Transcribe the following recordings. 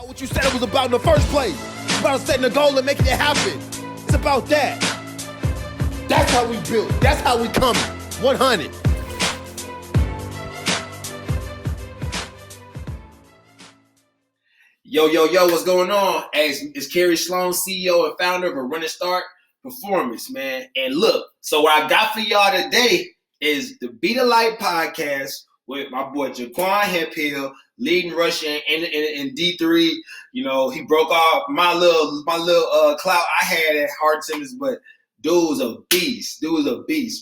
what you said it was about in the first place. It's about setting a goal and making it happen. It's about that. That's how we build. That's how we come. 100. Yo, what's going on? It's Kerry, Sloan, CEO and founder of A Running Start Performance, man. And look, so what I got for y'all today is the Be the Light podcast with my boy Jaquan Hemphill, leading rusher in D3. You know, he broke off my little clout I had at Hard Simmons, but dude was a beast.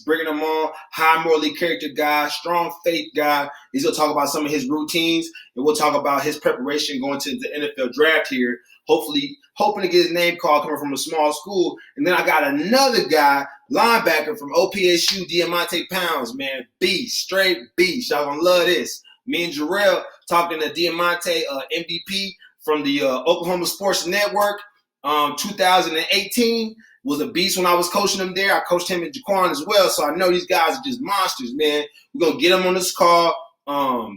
Bringing him on, high morally character guy, strong faith guy. He's going to talk about some of his routines, and we'll talk about his preparation going to the NFL draft here. Hopefully, hoping to get his name called coming from a small school. And then I got another guy, linebacker from OPSU, Diamante Pounds, man. Beast, straight beast. Y'all going to love this. Me and Jerell talking to Diamante, MVP from the Oklahoma Sports Network, 2018. Was a beast when I was coaching him there. I coached him and Jaquan as well, so I know these guys are just monsters, man. We're going to get them on this call.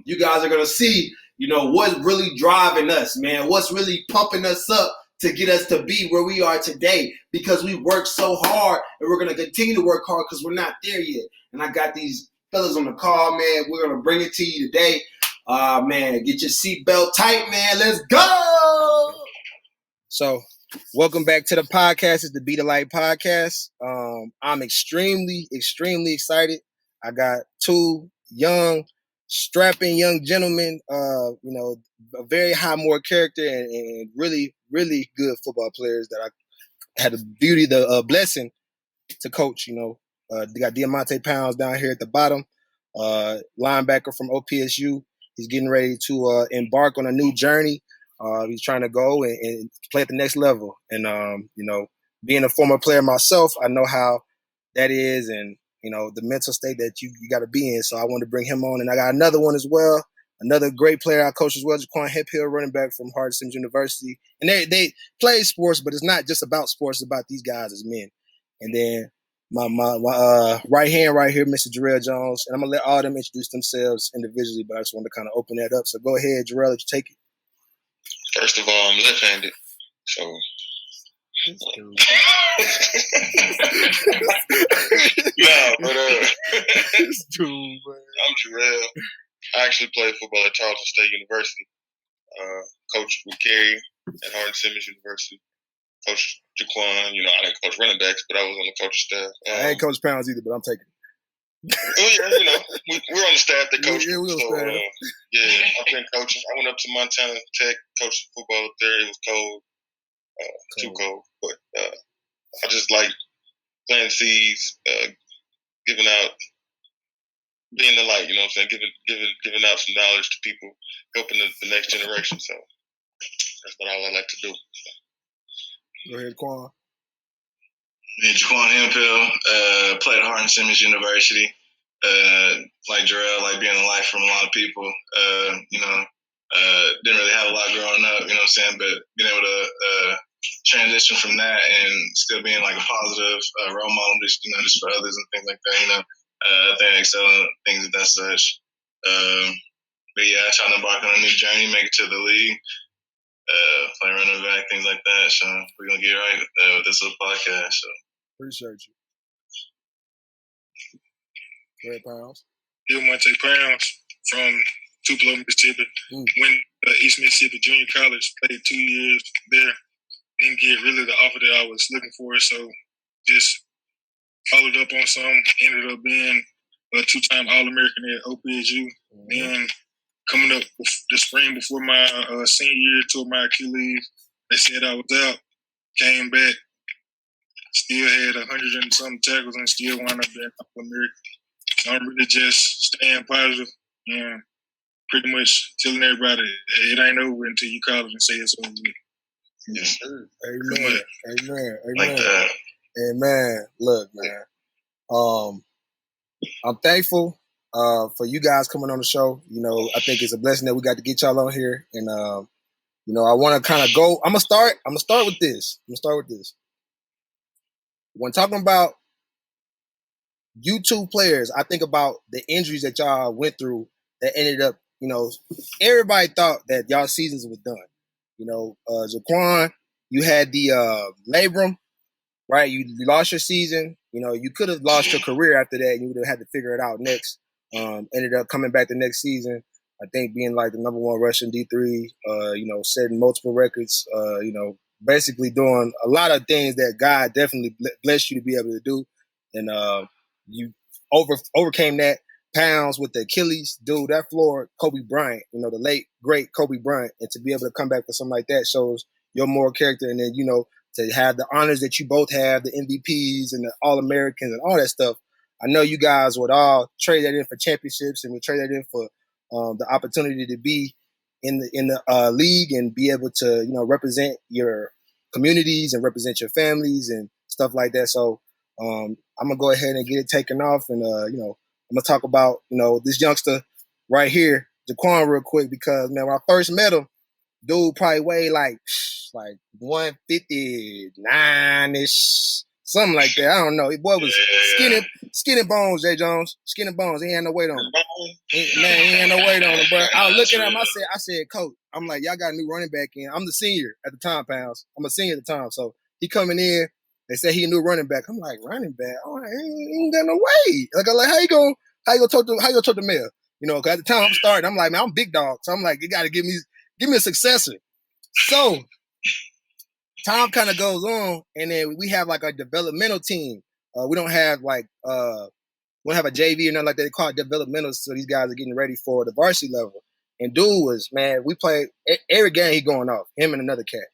You guys are going to see, you know, what's really driving us, man, what's really pumping us up to get us to be where we are today, because we worked so hard, and we're going to continue to work hard because we're not there yet. And I got these fellas on the call, man. We're going to bring it to you today. Man, get your seatbelt tight, man. Let's go! So, welcome back to the podcast. It's the Be the Light podcast. I'm extremely excited. I got two young, strapping young gentlemen, you know, a very high moral character and really, really good football players that I had the blessing to coach. You know, they got Diamante Pounds down here at the bottom, linebacker from OPSU. He's getting ready to embark on a new journey. He's trying to go and play at the next level. And, you know, being a former player myself, I know how that is and, you know, the mental state that you got to be in. So I wanted to bring him on. And I got another one as well, another great player I coach as well, Jaquan Hemphill, running back from Hard Simmons University. And they play sports, but it's not just about sports. It's about these guys as men. And then my right hand right here, Mr. Jerell Jones. And I'm going to let all of them introduce themselves individually, but I just want to kind of open that up. So go ahead, Jerell, let you take it. First of all, I'm left-handed, so. No, but This dude, man. I'm Jerell. I actually played football at Charleston State University. Coached with Kerry at Hard Simmons University. Coached Jaquan. You know, I didn't coach running backs, but I was on the coaching staff. I ain't Coach Pounds either, but I'm taking it. Oh yeah, you know, we're on the staff that coach. Yeah, we're on so, staff. Yeah, I've been coaching. I went up to Montana Tech, coached football up there. It was cold, too cold, but I just like planting seeds, giving out, being the light. You know what I'm saying? Giving out some knowledge to people, helping the next generation. So that's what I like to do. Go ahead, Quan. Me, Jaquan Hemphill, played at Hard Simmons University. Like Jerell, like being a life from a lot of people. You know, didn't really have a lot growing up, you know what I'm saying? But being able to transition from that and still being like a positive role model, just, you know, just for others and things like that, you know. I think I excel in things of that such. But yeah, trying to embark on a new journey, make it to the league. Play running back, things like that. So we're gonna get right with this little podcast. So Appreciate you. Go ahead, Pounds. Diamante Pounds from Tupelo, Mississippi. Went to East Mississippi Junior College, played 2 years there. Didn't get really the offer that I was looking for, so just followed up on some. Ended up being a two-time All-American at OPSU. Then coming up the spring before my senior year, tore my Achilles. They said I was out. Came back. Still had 100 and some tackles and still wound up being All-American. So I'm really just staying positive and pretty much telling everybody it ain't over until you call it and say it's over. Yes, sir. Amen. like that. Amen. Look, man. I'm thankful for you guys coming on the show. You know, I think it's a blessing that we got to get y'all on here. And you know, I want to kind of go. I'm gonna start with this. When talking about YouTube players, I think about the injuries that y'all went through that ended up, you know, everybody thought that y'all seasons was done. Jaquan, you had the labrum, right? You lost your season. You could have lost your career after that. And you would have had to figure it out next. Ended up coming back the next season. I think being like the number one Russian D3, setting multiple records, basically doing a lot of things that God definitely blessed you to be able to do. And you overcame that pounds with the Achilles. Dude, that floored Kobe Bryant, the late, great Kobe Bryant. And to be able to come back for something like that shows your moral character. And then, to have the honors that you both have, the MVPs and the All-Americans and all that stuff. I know you guys would all trade that in for championships and would trade that in for the opportunity to be in the league and be able to, represent your communities and represent your families and stuff like that. So I'm going to go ahead and get it taken off. And, I'm going to talk about, this youngster right here, Jaquan, real quick, because, man, when I first met him, dude probably weighed like 159-ish, something like that. I don't know. Boy was skinny bones, Jay Jones. Skinny bones. He had no weight on him. He had no weight on him, bro. I was looking at him. I said, Coach, I'm like, y'all got a new running back in. I'm the senior at the time, Pounds. I'm a senior at the time. So he coming in. They said he a new running back. I'm like, running back? Oh, he ain't got no weight. Like, how you gonna talk to mayor? Cause at the time I'm starting, I'm like, man, I'm big dog. So I'm like, you gotta give me a successor. So time kind of goes on, and then we have like a developmental team. We don't have like we don't have a JV or nothing like that. They call it developmental, so these guys are getting ready for the varsity level. And dude was, man, we played every game he going off, him and another cat.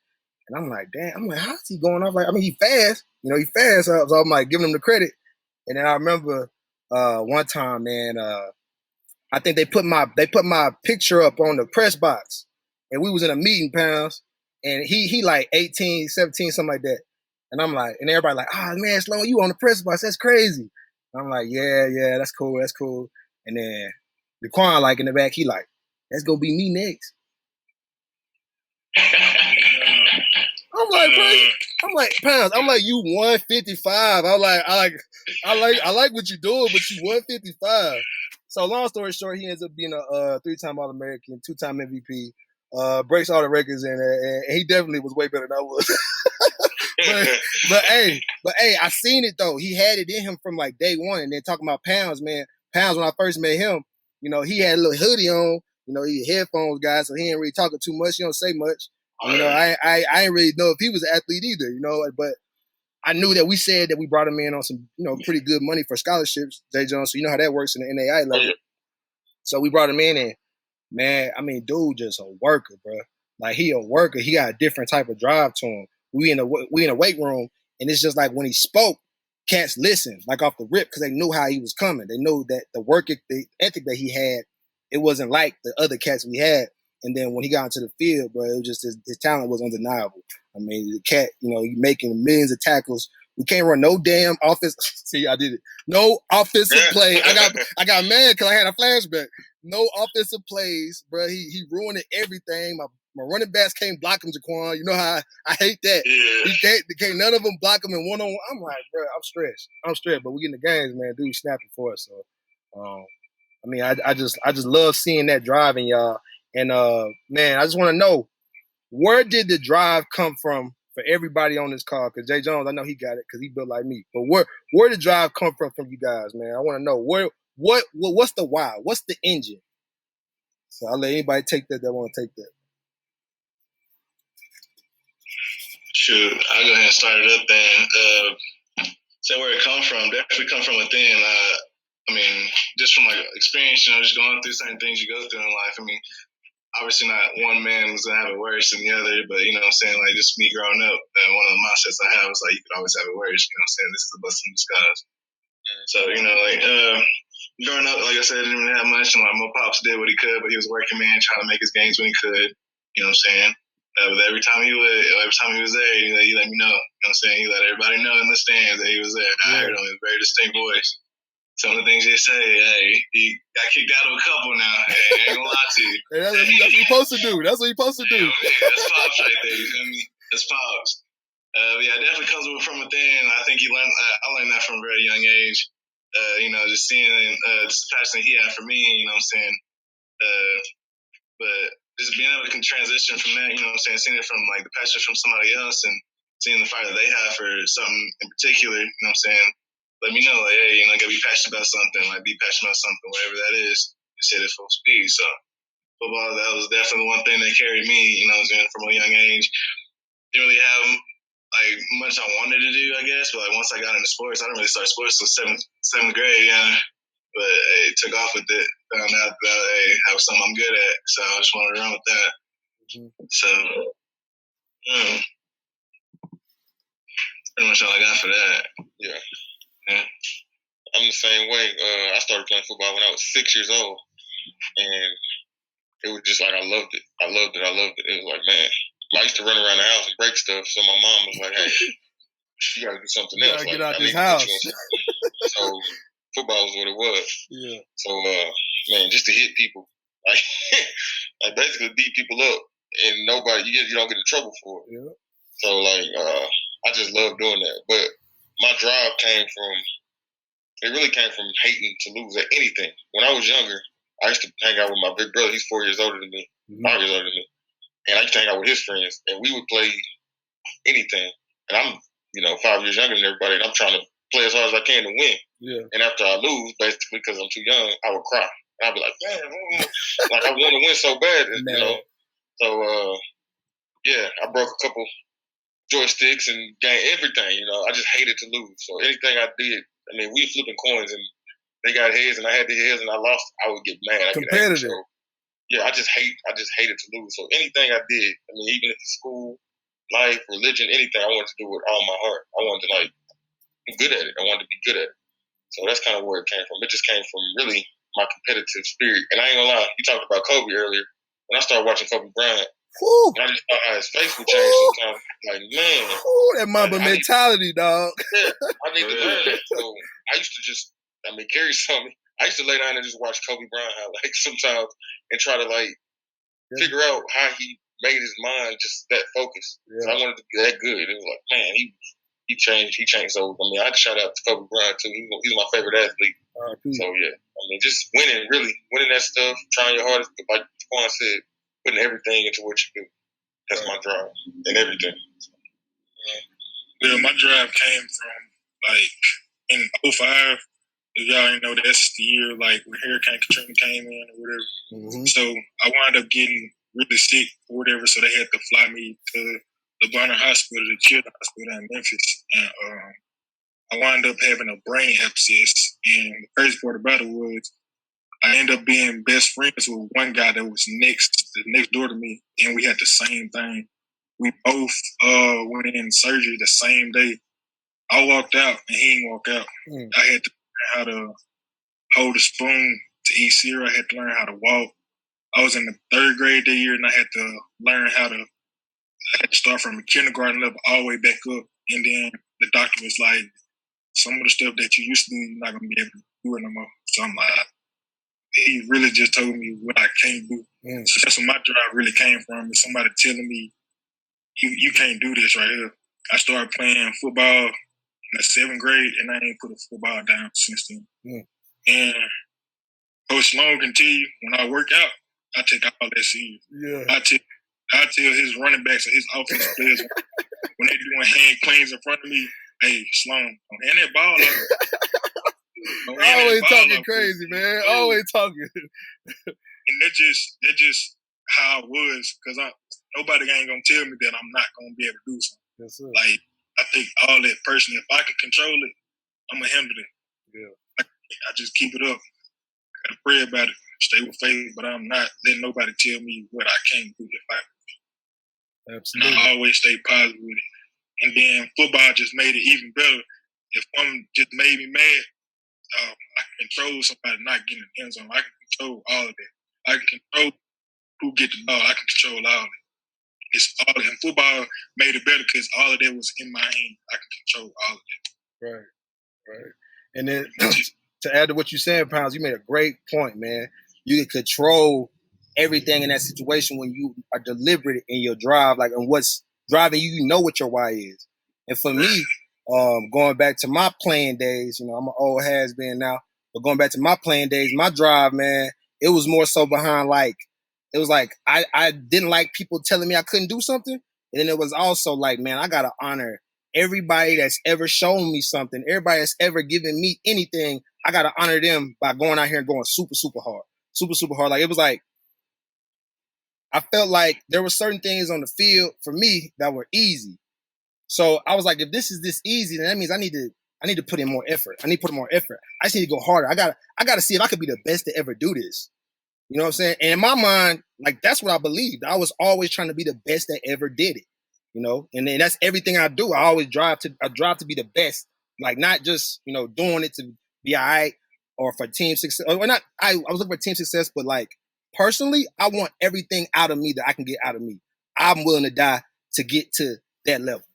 And I'm like, damn, how's he going off? Like, he fast, he fast. So I'm like giving him the credit. And then I remember one time, man, I think they put my picture up on the press box, and we was in a meeting, Pounds, and he like 18, 17, something like that. And I'm like, and everybody like, man, Sloan, you on the press box? That's crazy. And I'm like, yeah, that's cool. And then Jaquan, like in the back, he like, that's gonna be me next. I'm like, bro, Pounds, I'm like, you 155. I like what you're doing, but you 155. So long story short, he ends up being a 3-time All-American, 2-time MVP, breaks all the records, and he definitely was way better than I was. but hey, I seen it though. He had it in him from like day one. And then talking about Pounds, man. Pounds, when I first met him, he had a little hoodie on. He had headphones, guys, so he ain't really talking too much. He don't say much. I ain't really know if he was an athlete either, but I knew that we said that we brought him in on some, pretty good money for scholarships, Jay Jones. So you know how that works in the NAIA level. So we brought him in, and man, dude, just a worker, bro. Like, he a worker. He got a different type of drive to him. We in a weight room, and it's just like when he spoke, cats listened like off the rip because they knew how he was coming. They knew that the work ethic that he had, it wasn't like the other cats we had. And then when he got into the field, bro, it was just his talent was undeniable. The cat, he making millions of tackles. We can't run no damn offense. See, I did it. No offensive play. I got mad because I had a flashback. No offensive plays, bro. He ruined everything. My running backs can't block him, Jaquan. You know how I hate that. Yeah. He can't none of them block him in one-on-one. I'm like, bro, I'm stressed. But we get in the games, man. Dude snapping for us. So, I just love seeing that drive in y'all. And man, I just want to know, where did the drive come from for everybody on this call? Because Jay Jones, I know he got it because he built like me. But where did the drive come from you guys, man? I want to know what's the why? What's the engine? So I'll let anybody take that want to take that. Shoot, I'll go ahead and start it up then. Say where it come from. Definitely come from within. Just from like experience, just going through certain things you go through in life. Obviously not one man was going to have it worse than the other, but, what I'm saying, like, just me growing up, one of the mindsets I have was, like, you could always have it worse, what I'm saying, this is a blessing in disguise. So, growing up, like I said, I didn't really have much, and like, my pops did what he could, but he was a working man, trying to make his gains when he could, what I'm saying. But every time he was there, he let me know, what I'm saying, he let everybody know in the stands that he was there. I heard him in a very distinct voice. Some of the things they say, he got kicked out of a couple now. I ain't gonna lie to you. Hey, that's what you're supposed to do. That's what you're supposed to do. That's Pops right there. You feel me? That's Pops. It definitely comes from within. I think I learned that from a very young age. Just seeing just the passion that he had for me. You know what I'm saying? But just being able to transition from that, you know what I'm saying, seeing it from like the passion from somebody else and seeing the fire that they have for something in particular, you know what I'm saying, let me know, like, hey, you know, I gotta be passionate about something, like be passionate about something, whatever that is, just hit it full speed. So football, that was definitely one thing that carried me, you know what I'm saying, from a young age. Didn't really have like much I wanted to do, I guess, but like once I got into sports, I didn't really start sports until seventh grade, yeah. But hey, took off with it. Found out that hey, that was something I'm good at, so I just wanted to run with that. So, pretty much all I got for that. Yeah. I'm the same way. I started playing football when I was 6 years old, and it was just like I loved it. I loved it. It was like, man, I used to run around the house and break stuff. So my mom was like, hey, you gotta do something else. Get like, out this house. So football was what it was. Yeah. So man, just to hit people, like, like basically beat people up, and nobody, you don't get in trouble for it. Yeah. So like, I just love doing that. But my drive really came from hating to lose at anything. When I was younger, I used to hang out with my big brother. He's 4 years older than me, 5 years older than me, and I used to hang out with his friends, and we would play anything. And I'm, 5 years younger than everybody, and I'm trying to play as hard as I can to win. Yeah. And after I lose, basically because I'm too young, I would cry. And I'd be like, man, like I want to win so bad, So, yeah, I broke a couple joysticks and gained everything. I just hated to lose. So anything I did, we were flipping coins and they got heads and I had the heads and I lost, I would get mad. Competitive. So, yeah, I just hated to lose. So anything I did, even if it's school, life, religion, anything, I wanted to do with all my heart. I wanted to be good at it. I wanted to be good at it. So that's kind of where it came from. It just came from really my competitive spirit. And I ain't gonna lie, you talked about Kobe earlier. When I started watching Kobe Bryant, I just thought how his face would change sometimes. Like, man. That Mamba mentality, dog. Yeah, I need to learn that. So I used to just, Kerry something. I used to lay down and just watch Kobe Bryant highlights sometimes and try to figure out how he made his mind just that focused. Yeah. So I wanted to be that good. It was like, man, he changed. So I can shout out to Kobe Bryant too. He's my favorite athlete. So yeah, just winning that stuff, trying your hardest, like Jaquan said, putting everything into what you do. That's my drive and everything. Yeah, my drive came from in 2005. If y'all ain't know, that's the year when Hurricane Katrina came in or whatever. Mm-hmm. So I wound up getting really sick or whatever, so they had to fly me to the Bonner Hospital, the children's hospital in Memphis. And I wound up having a brain abscess. And the crazy part about it was I ended up being best friends with one guy that was next door to me, and we had the same thing. We both went in surgery the same day. I walked out, and he didn't walk out. I had to learn how to hold a spoon to eat cereal. I had to learn how to walk. I was in the third grade that year, and I had to learn how to start from the kindergarten level all the way back up. And then the doctor was like, some of the stuff that you used to do, you're not going to be able to do it no more. So I'm like, he really just told me what I can't do. So that's where my drive really came from, is somebody telling me, you can't do this right here. I started playing football in the 7th grade, and I ain't put a football down since then. And Coach Sloan can tell you, when I work out, I take all that serious. Yeah. I tell his running backs or his offensive players when they doing hand cleans in front of me, hey, Sloan, don't hand that ball up. Always talking crazy, man. Always talking. And that's just how it was, because nobody ain't gonna tell me that I'm not gonna be able to do something. Yes, sir. I think all that personally, if I can control it, I'm gonna handle it. Yeah. I just keep it up. Gotta pray about it. Stay with faith, but I'm not letting nobody tell me what I can't do if I. Absolutely. And I always stay positive with it. And then football just made it even better. If one just made me mad, I can control somebody not getting in the end zone. I can control all of that. I can control who get the ball. I can control all of it. It's all, and football made it better because all of that was in my hand. I can control all of that. Right. And then to add to what you said, Pounds, you made a great point, man. You can control everything in that situation when you are deliberate in your drive, and what's driving you. You know what your why is. And for me, going back to my playing days, I'm an old has-been now, but going back to my playing days, my drive, man, it was more so behind it was like I didn't like people telling me I couldn't do something. And then it was also like, man, I gotta honor everybody that's ever shown me something, everybody that's ever given me anything. I gotta honor them by going out here and going super, super hard. Super, super hard. Like it was like I felt like there were certain things on the field for me that were easy. So I was like, if this is this easy, then that means I need to put in more effort. I need to put in more effort. I just need to go harder. I gotta see if I could be the best to ever do this. You know what I'm saying? And in my mind, like that's what I believed. I was always trying to be the best that ever did it. You know, and then that's everything I do. I always drive to be the best. Like not just, you know, doing it to be all right or for team success. Or not I was looking for team success, but like personally, I want everything out of me that I can get out of me. I'm willing to die to get to that level.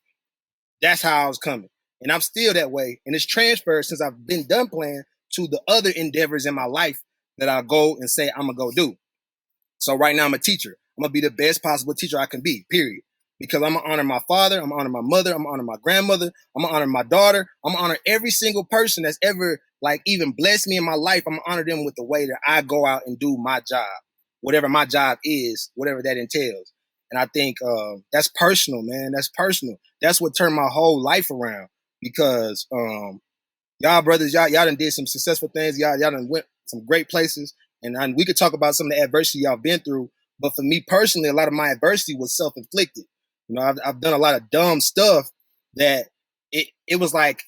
That's how I was coming. And I'm still that way. And it's transferred since I've been done playing to the other endeavors in my life that I'll go and say I'm going to go do. So right now I'm a teacher. I'm going to be the best possible teacher I can be, period. Because I'm going to honor my father. I'm going to honor my mother. I'm going to honor my grandmother. I'm going to honor my daughter. I'm going to honor every single person that's ever like even blessed me in my life. I'm going to honor them with the way that I go out and do my job, whatever my job is, whatever that entails. And I think that's personal, man. That's personal. That's what turned my whole life around because y'all brothers, y'all done did some successful things. Y'all done went some great places. And we could talk about some of the adversity y'all been through. But for me personally, a lot of my adversity was self-inflicted. You know, I've done a lot of dumb stuff that it was like,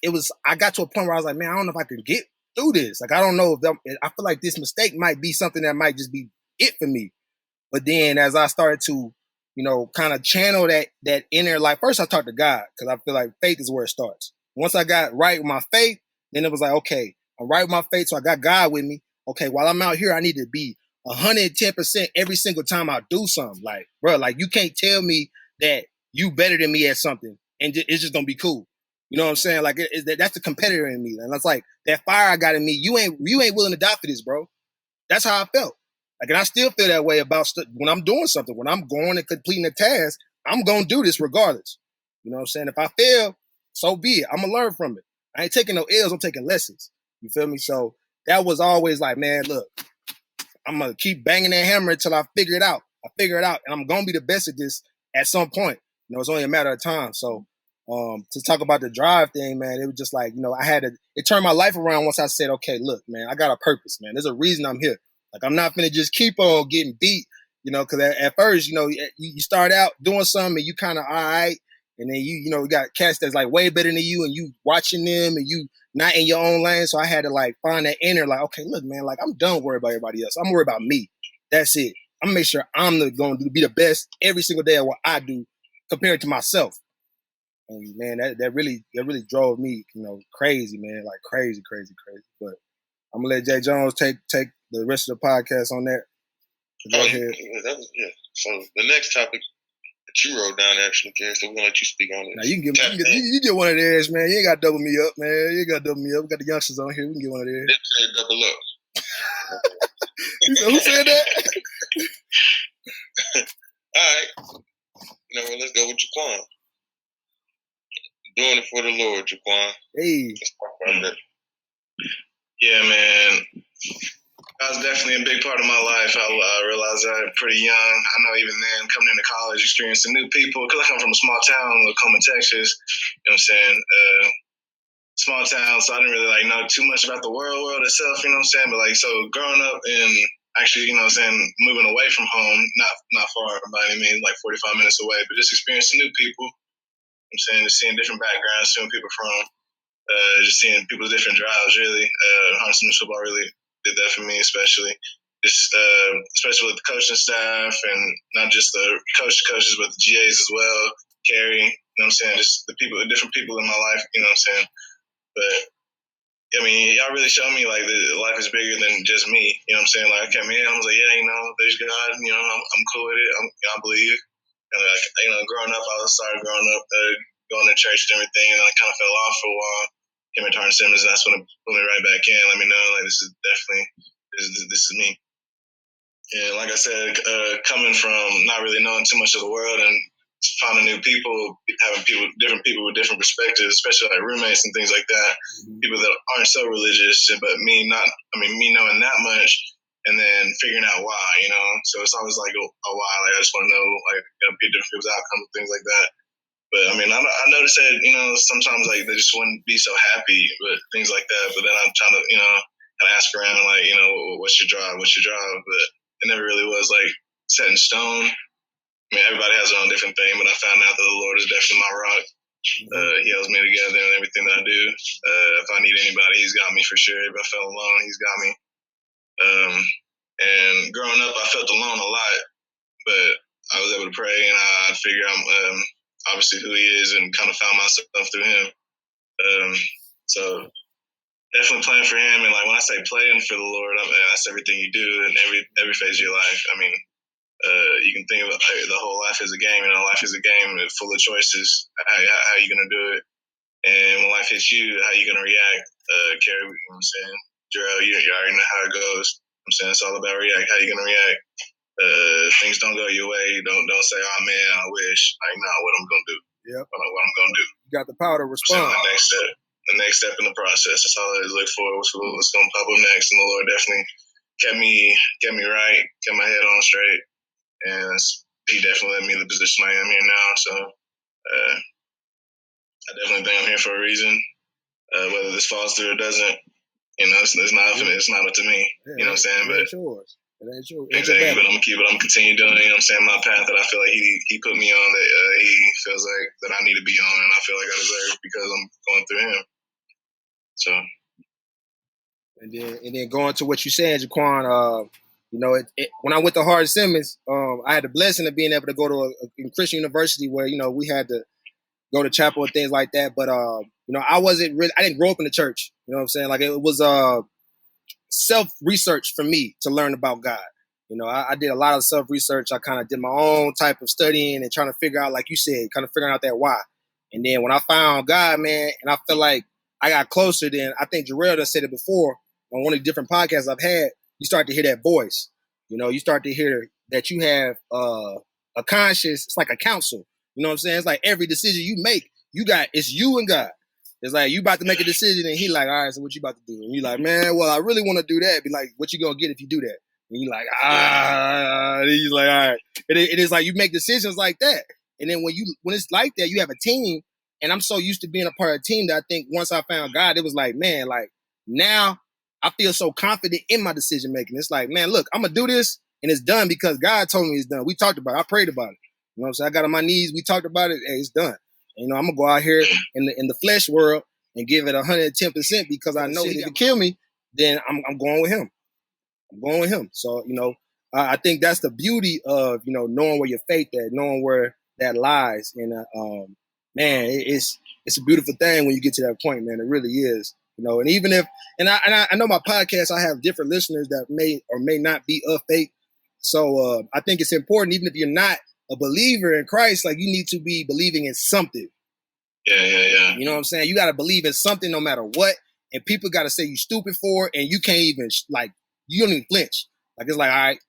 I got to a point where I was like, man, I don't know if I could get through this. Like, I don't know I feel like this mistake might be something that might just be it for me. But then as I started to, you know, kind of channel that inner, like first I talked to God because I feel like faith is where it starts. Once I got right with my faith, then it was like, okay, I'm right with my faith. So I got God with me. Okay, while I'm out here, I need to be 110% every single time I do something. Like, bro, like you can't tell me that you better than me at something and it's just gonna be cool. You know what I'm saying? Like that's the competitor in me. And that's like that fire I got in me. You ain't willing to die for this, bro. That's how I felt. Like, and I still feel that way about when I'm doing something. When I'm going and completing a task, I'm gonna do this regardless. You know what I'm saying? If I fail, so be it. I'm gonna learn from it. I ain't taking no L's. I'm taking lessons. You feel me? So that was always like, man, look, I'm gonna keep banging that hammer until I figure it out. I figure it out, and I'm gonna be the best at this at some point. You know, it's only a matter of time. So to talk about the drive thing, man, it was just like, you know, it turned my life around once I said, okay, look, man, I got a purpose, man. There's a reason I'm here. Like, I'm not finna just keep on getting beat, you know, because at first, you know, you start out doing something and you kind of all right, and then you know, you got cats that's like way better than you, and you watching them, and you not in your own lane. So I had to like find that inner, like, okay, look, man, like I'm done worrying about everybody else. I'm worried about me. That's it. I'm gonna make sure I'm going to be the best every single day at what I do compared to myself. And man, that really drove me, you know, crazy, man, like crazy. But I'm gonna let Jay Jones take the rest of the podcast on that. Go ahead. Yeah. So the next topic that you wrote down, actually, Kerry, so we're gonna let you speak on it. Now you get one of theirs, man. You ain't got to double me up, man. You ain't got to double me up. We got the youngsters on here. We can get one of theirs. Let's say double up. Who said that? All right. You know what? Let's go with Jaquan. Doing it for the Lord, Jaquan. Hey. Let's talk about that. Yeah, man. That was definitely a big part of my life. I realized that pretty young. I know even then, coming into college, experiencing new people, because I come from a small town, Oklahoma, Texas, you know what I'm saying? Small town, so I didn't really like know too much about the world itself, you know what I'm saying? But like, so growing up and actually, you know what I'm saying, moving away from home, not far by any means, like 45 minutes away, but just experiencing new people, you know what I'm saying, just seeing different backgrounds, seeing people from, just seeing people's different drives, really. Huntsman football really did that for me, especially. Just especially with the coaching staff and not just the coaches, but the GAs as well. Kerry, you know what I'm saying? Just the different people in my life, you know what I'm saying? But I mean, y'all really showed me like that life is bigger than just me. You know what I'm saying? Like I came in, I was like, yeah, you know, there's God. You know, I'm cool with it. I believe. And like, you know, growing up, started growing up, going to church and everything, and I kind of fell off for a while. Came into Harden Simmons, that's when it pulled me right back in. Let me know, like this is definitely this is me. And like I said, coming from not really knowing too much of the world and finding new people, having different people with different perspectives, especially like roommates and things like that. People that aren't so religious, but me knowing that much, and then figuring out why, you know. So it's always like a why. Like I just want to know, like, you know, get different people's outcomes, things like that. But I mean, I noticed that, you know, sometimes like they just wouldn't be so happy with things like that. But then I'm trying to, you know, kind of ask around and like, you know, what's your drive? What's your drive? But it never really was like set in stone. I mean, everybody has their own different thing, but I found out that the Lord is definitely my rock. He holds me together in everything that I do. If I need anybody, He's got me for sure. If I felt alone, He's got me. And growing up, I felt alone a lot, but I was able to pray, and I figured out obviously who He is, and kind of found myself through Him. So definitely playing for Him, and like when I say playing for the Lord, I mean, that's everything you do in every phase of your life. I mean, you can think of the whole life as a game. You know, life is a game full of choices. How you gonna do it? And when life hits you, how you gonna react? Kerry, you know what I'm saying? Jerell, you already know how it goes. I'm saying it's all about react. How you gonna react? Things don't go your way. Don't say, "Oh man, I wish." Like, no, what I'm gonna do? Yep. What I'm gonna do? You got the power to respond. The next step in the process. That's all I look for. What's gonna pop up next? And the Lord definitely kept me right, kept my head on straight, and He definitely led me in the position I am here now. So I definitely think I'm here for a reason. Whether this falls through or doesn't, you know, it's not up to me. Yeah, you know what I'm saying? It ain't yours. It ain't yours. Exactly, but I'm gonna continue doing it. You know what I'm saying? My path that I feel like he put me on, that He feels like that I need to be on, and I feel like I deserve because I'm going through Him. So, and then going to what you said, Jaquan. You know, when I went to Hardin Simmons, I had the blessing of being able to go to a Christian university where, you know, we had to go to chapel and things like that. But you know, I didn't grow up in the church. You know what I'm saying? Like, it was self-research for me to learn about God. You know, I did a lot of self-research. I kind of did my own type of studying and trying to figure out, like you said, kind of figuring out that why. And then when I found God, man, and I feel like I got closer, then I think Jerell has said it before on one of the different podcasts I've had, you start to hear that voice. You know, you start to hear that you have a conscience. It's like a counsel. You know what I'm saying? It's like every decision you make, it's you and God. It's like you about to make a decision, and He like, all right, so what you about to do? And you like, man, well, I really want to do that. Be like, what you gonna get if you do that? And you like, And he's like, all right. It is like you make decisions like that. And then when it's like that, you have a team. And I'm so used to being a part of a team that I think once I found God, it was like, man, like now I feel so confident in my decision making. It's like, man, look, I'm gonna do this, and it's done because God told me it's done. We talked about it. I prayed about it. You know what I'm saying? I got on my knees. We talked about it. Hey, it's done. And, you know, I'm gonna go out here in the flesh world and give it 110% because I know if it kill me, then I'm going with Him. I'm going with Him. So, you know, I think that's the beauty of, you know, knowing where your faith at, knowing where that lies. And man, it's a beautiful thing when you get to that point, man. It really is. You know, and even if, and I know my podcast, I have different listeners that may or may not be of faith. So I think it's important, even if you're not a believer in Christ, like you need to be believing in something. Yeah. You know what I'm saying? You got to believe in something no matter what. And people got to say you stupid for it, and you can't even, you don't even flinch. Like, it's like, all right,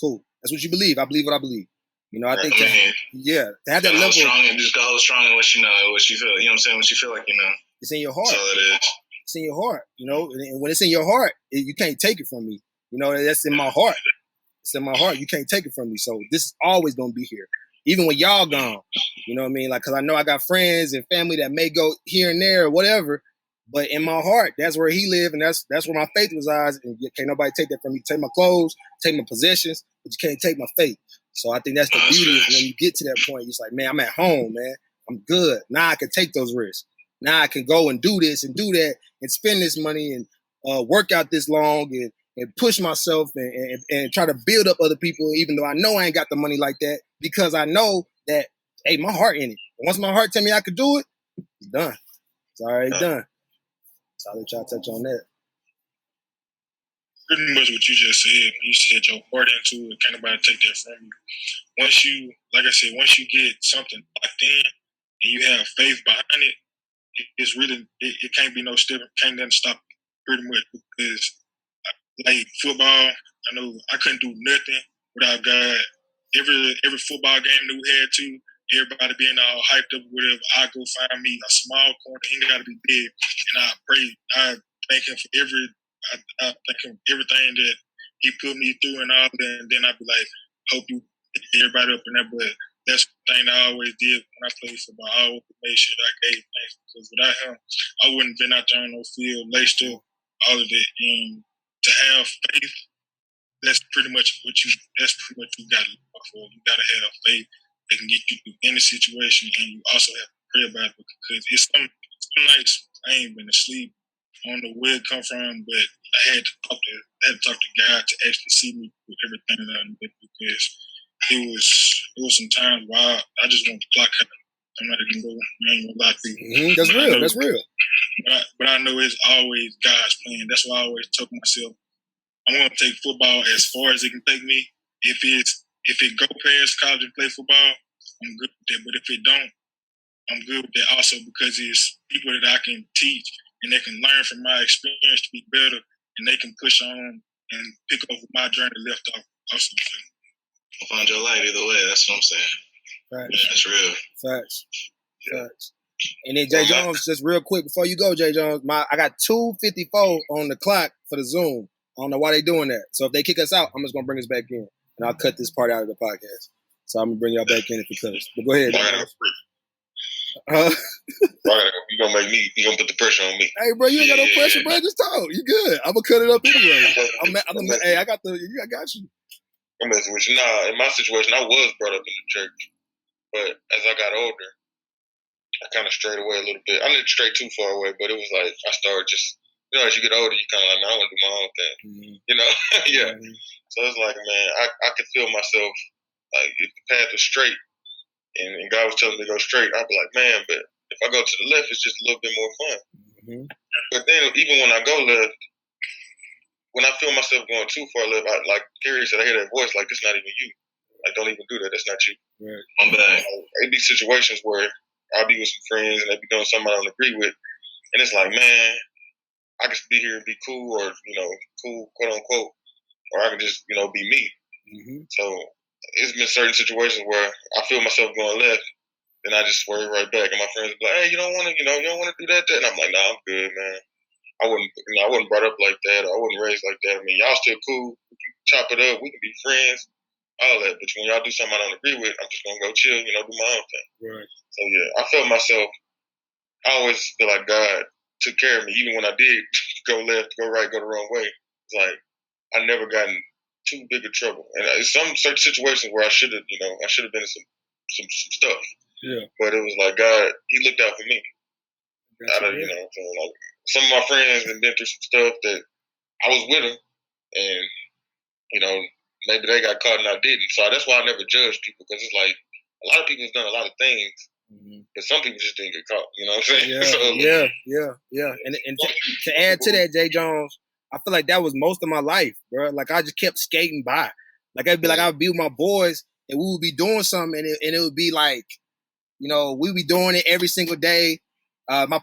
cool. That's what you believe. I believe what I believe. You know, I think to have that level. Just go strong in what you know, what you feel. You know what I'm saying? What you feel like, you know. It's in your heart. That's all it is. It's in your heart, you know. And when it's in your heart, you can't take it from me. You know, that's in my heart. It's in my heart. You can't take it from me. So this is always going to be here. Even when y'all gone, you know what I mean? Like, because I know I got friends and family that may go here and there or whatever, but in my heart, that's where He live, and that's where my faith resides, and can't nobody take that from me. Take my clothes, take my possessions, but you can't take my faith. So I think that's the beauty of when you get to that point, it's like, man, I'm at home, man. I'm good. Now I can take those risks. Now I can go and do this and do that and spend this money and work out this long and push myself and try to build up other people, even though I know I ain't got the money like that, because I know that, hey, my heart in it. And once my heart tell me I could do it, it's done. It's already done. So I'll let y'all touch on that. Pretty much what you just said. When you said your heart into it, can't nobody take that from you. Once you, like I said, once you get something locked in and you have faith behind it, it's really, it can't be no step, can't nothing stop it, pretty much. Because like football, I know I couldn't do nothing without God. Every football game that we had to, everybody being all hyped up, whatever, I go find me a small corner, ain't got to be big, and I pray, I thank Him for I thank Him for everything that he put me through and all that, and then I'd be like, hope you get everybody up in that. But that's the thing that I always did when I played football. I always made sure that I gave thanks, because without him, I wouldn't have been out there on no field, laced up, all of that. And to have faith, that's pretty much what you got to look for. You got to have faith that can get you through any situation, and you also have to pray about it, because it's some nights I ain't been asleep. I don't know where it come from, but I had to talk to God to actually see me with everything that I did, because it was some times where I just want to clock out. I'm not even going to lie to you. That's real. That's real. But I know it's always God's plan. That's why I always tell myself, I'm going to take football as far as it can take me. If it go past college and play football, I'm good with that. But if it don't, I'm good with that also, because it's people that I can teach and they can learn from my experience to be better, and they can push on and pick up my journey left off. Also, I'll find your light either way. That's what I'm saying. Facts. Yeah, that's real. Facts. Yeah. Facts. And then Jay Jones, just real quick before you go, Jay Jones, I got 2:54 on the clock for the Zoom. I don't know why they doing that. So if they kick us out, I'm just gonna bring us back in, and I'll cut this part out of the podcast. So I'm gonna bring y'all back in if it cuts. But go ahead. You gonna make me? You gonna put the pressure on me? Hey, bro, you ain't got no pressure, bro. Just talk. You good? I'm gonna cut it up anyway. Hey, I got you. I'm messing with you. Nah, in my situation, I was brought up in the church, but as I got older, I kind of strayed away a little bit. I didn't stray too far away, but it was like I started just, as you get older, you kind of like, man, I want to do my own thing, yeah. Mm-hmm. So it's like, man, I could feel myself, like, if the path was straight and God was telling me to go straight, I'd be like, man, but if I go to the left, it's just a little bit more fun. Mm-hmm. But then even when I go left, when I feel myself going too far left, like Kerry said, I hear that voice like, it's not even you. Like, don't even do that. That's not you. Right. I'm bad. It'd be situations where I'll be with some friends and they be doing something I don't agree with. And it's like, man, I can be here and be cool, or, cool, quote unquote, or I can just, be me. Mm-hmm. So it's been certain situations where I feel myself going left, then I just swerve right back. And my friends be like, hey, you don't want to do that? And I'm like, nah, I'm good, man. I wasn't brought up like that, or I wasn't raised like that. I mean, y'all still cool. We can chop it up. We can be friends, all that. But when y'all do something I don't agree with, I'm just going to go chill, do my own thing. Right. So, yeah, I felt myself, I always feel like God took care of me. Even when I did go left, go right, go the wrong way, it's like I never got in too big of trouble. And some certain situations where I should have been in some stuff. Yeah. But it was like God, He looked out for me. Like some of my friends have been through some stuff that I was with them, and maybe they got caught and I didn't. So that's why I never judge people, because it's like a lot of people's done a lot of things, but some people just didn't get caught. You know what I'm saying? Yeah. And to add to that, Jay Jones, I feel like that was most of my life, bro. Like I just kept skating by. Like I'd be with my boys, and we would be doing something, and it would be like, we'd be doing it every single day. My